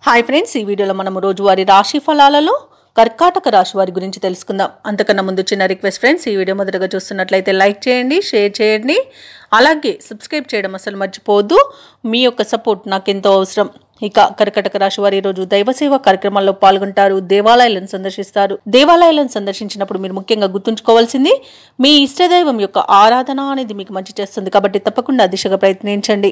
Hi friends, ఈ వీడియోలో మనము రోజువారీ రాశి ఫలాలలో కర్కాటక రాశి వారి గురించి తెలుసుకుందాం. అంతకన్నా ముందు చిన్న రిక్వెస్ట్ ఫ్రెండ్స్, ఈ వీడియో మొదటగా చూస్తున్నట్లయితే లైక్ చేయండి, షేర్ చేయండి, అలాగే సబ్స్క్రైబ్ చేయడం అసలు మర్చిపోవద్దు. మీ యొక్క సపోర్ట్ నాకు ఎంతో అవసరం. ఇక కర్కాటక రాశి వారు ఈ రోజు దైవసేవ కార్యక్రమాల్లో పాల్గొంటారు, దేవాలయాలను సందర్శిస్తారు. దేవాలయాలను సందర్శించినప్పుడు మీరు ముఖ్యంగా గుర్తుంచుకోవాల్సింది మీ ఇష్టదైవం యొక్క ఆరాధన అనేది మీకు మంచి చేస్తుంది, కాబట్టి తప్పకుండా దిశగా ప్రయత్నించండి.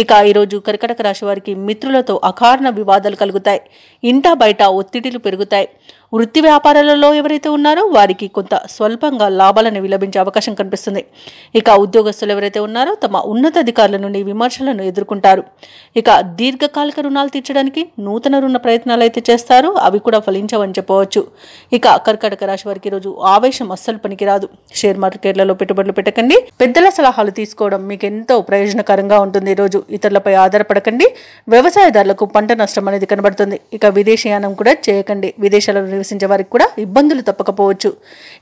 ఇక ఈరోజు కర్కాటక రాశి వారికి మిత్రులతో అకారణ వివాదాలు కలుగుతాయి, ఇంటా బయట ఒత్తిడిలు పెరుగుతాయి. వృత్తి వ్యాపారాలలో ఎవరైతే ఉన్నారో వారికి కొంత స్వల్పంగా లాభాలను విలభించే అవకాశం కనిపిస్తుంది. ఇక ఉద్యోగస్తులు ఎవరైతే ఉన్నారో తమ ఉన్నతాధికారుల నుండి విమర్శలను ఎదుర్కొంటారు. ఇక దీర్ఘకాలిక రుణాలు తీర్చడానికి నూతన రుణ ప్రయత్నాలు అయితే చేస్తారు, అవి కూడా ఫలించవని చెప్పవచ్చు. ఇక కర్కాటక రాశి వారికి ఈరోజు ఆవేశం అస్సలు పనికిరాదు. షేర్ మార్కెట్లలో పెట్టుబడులు పెట్టకండి, పెద్దల సలహాలు తీసుకోవడం మీకు ఎంతో ప్రయోజనకరంగా ఉంటుంది. ఈరోజు ఇతరులపై ఆధారపడకండి. వ్యవసాయదారులకు పంట నష్టం అనేది కనబడుతుంది. ఇక విదేశీయానం కూడా చేయకండి, విదేశాలలో నివసించే వారికి కూడా ఇబ్బందులు తప్పకపోవచ్చు.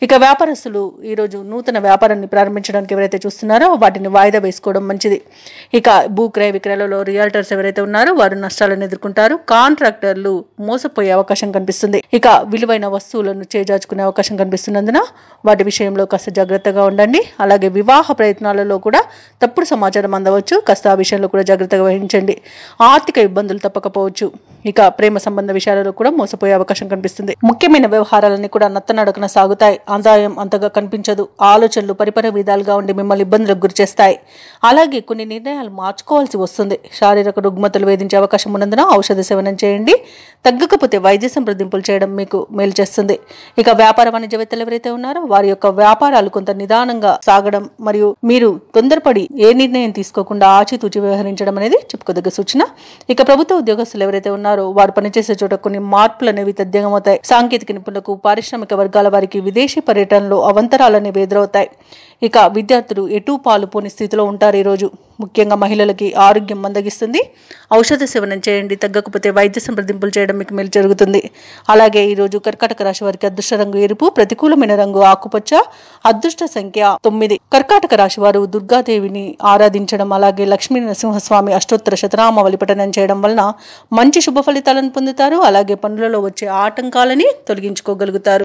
ఇక వ్యాపారస్తులు ఈరోజు నూతన వ్యాపారాన్ని ప్రారంభించడానికి ఎవరైతే చూస్తున్నారో వాటిని వాయిదా వేసుకోవడం మంచిది. ఇక భూక్రయ విక్రయాలలో రియల్టర్స్ ఎవరైతే ఉన్నారో వారు నష్టాలను ఎదుర్కొంటారు. కాంట్రాక్టర్లు మోసపోయే అవకాశం కనిపిస్తుంది. ఇక విలువైన వస్తువులను చేజార్చుకునే అవకాశం కనిపిస్తున్నందున వాటి విషయంలో కాస్త జాగ్రత్తగా ఉండండి. అలాగే వివాహ ప్రయత్నాలలో కూడా తప్పుడు సమాచారం అందవచ్చు, కాస్త ఆ విషయంలో కూడా జాగ్రత్తగా వహించండి. ఆర్థిక ఇబ్బందులు తప్పకపోవచ్చు. ఇక ప్రేమ సంబంధ విషయాలలో కూడా మోసపోయే అవకాశం కనిపిస్తుంది. ముఖ్యమైన వ్యవహారాలన్నీ కూడా నత్తనడకన సాగుతాయి. ఆదాయం అంతగా కనిపించదు. ఆలోచనలు పరిపర విధాలుగా ఉండి మిమ్మల్ని ఇబ్బందులకు గురి చేస్తాయి. అలాగే కొన్ని నిర్ణయాలు మార్చుకోవాల్సి వస్తుంది. శారీరక రుగ్మతలు వేధించే అవకాశం ఉన్నందున ఔషధ సేవనం చేయండి. తగ్గకపోతే వైద్య సంప్రదింపులు చేయడం మీకు మేలు చేస్తుంది. ఇక వ్యాపార వాణిజ్యవేత్తలు ఎవరైతే ఉన్నారో వారి యొక్క వ్యాపారాలు కొంత నిదానంగా సాగడం మరియు మీరు తొందరపడి ఏ నిర్ణయం తీసుకోకుండా ఆచితూచి వ్యవహరించడం అనేది చెప్పుకోదగ్గ సూచన. ఇక ప్రభుత్వ ఉద్యోగస్తులు ఎవరైతే ఉన్నారో వారు పనిచేసే చోట కొన్ని మార్పులు అనేవి తథ్యంగమవుతాయి. సాంకేతిక నిపుణులకు, పారిశ్రామిక వర్గాల వారికి విదేశీ పర్యటనలో అవంతరాలు అనేవి ఎదురవుతాయి. ఇక విద్యార్థులు ఎటూ పాలు పోని స్థితిలో ఉంటారు. ఈరోజు ముఖ్యంగా మహిళలకి ఆరోగ్యం మందగిస్తుంది. ఔషధ సేవనం చేయండి. తగ్గకపోతే వైద్య సంప్రదింపులు చేయడం మీకు మేలు జరుగుతుంది. అలాగే ఈరోజు కర్కాటక రాశి వారికి అదృష్ట రంగు ఎరుపు, ప్రతికూలమైన రంగు ఆకుపచ్చ, అదృష్ట సంఖ్య 9. కర్కాటక రాశి వారు దుర్గాదేవిని ఆరాధించడం, అలాగే లక్ష్మీ నరసింహస్వామి అష్టోత్తర శతనామావళి పఠనం చేయడం వలన మంచి శుభ ఫలితాలను పొందుతారు. అలాగే పనులలో వచ్చే ఆటంకాలని తొలగించుకోగలుగుతారు.